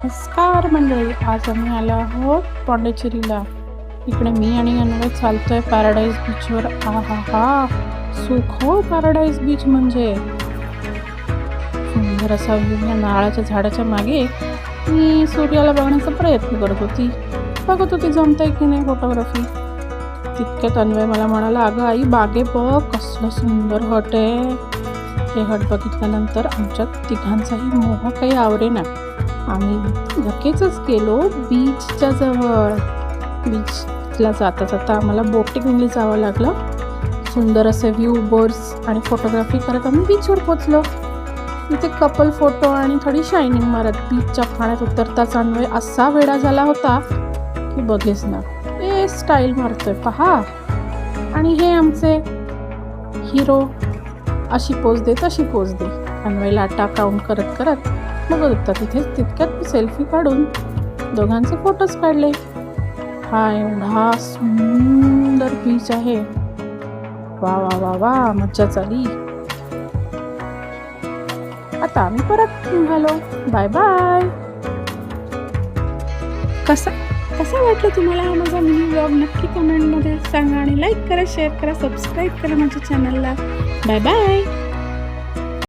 नमस्कार मंडळी, आज आम्ही आलो आहोत पॉंडिचेरीला. इकडे मी आणि अन्वय चालतोय पॅराडाईज बीचवर. आहा, सुख हो पॅराडाईज बीच म्हणजे. सुंदर असा व्ह्यू. या नारळाच्या झाडाच्या मागे मी सूर्याला बघण्याचा प्रयत्न बघत होती जमतंय की नाही फोटोग्राफी. तितक्यात अन्वय मला म्हणाला, अगं आई बागे बघ, कसलं सुंदर हट आहे. हे हट बघितल्यानंतर आमच्या तिघांचाही मोह काही आवरेना. आम्ही लगेचच गेलो बीचच्या जवळ. बीचला जाता जाता आम्हाला बोटिंगने जावं लागलं. सुंदर असे व्ह्यू, बर्ड्स आणि फोटोग्राफी करत आम्ही बीचवर पोचलो. इथे कपल फोटो आणि थोडी शायनिंग मारत बीचच्या पाण्यात उतरताच अन्वय असा वेडा झाला होता की बघेच ना. हे स्टाईल मारतोय पहा. आणि हे आमचे हिरो. अशी पोज दे तशी पोज दे. अन्वय लाटा काउंट करत करत बघत होता. तितक्यात सेल्फी काढून दोघांचे फोटोज काढले. हा एवढा सुंदर बीच आहे. वा वा वा वा, मज्जा झाली. आता आम्ही परत निघालो. Bye bye. कसा वाटलं तुम्हाला हा माझा मिनी व्लॉग? नक्की कमेंटमध्ये सांगा आणि लाईक करा, शेअर करा, सबस्क्राईब करा माझ्या चॅनलला. Bye bye.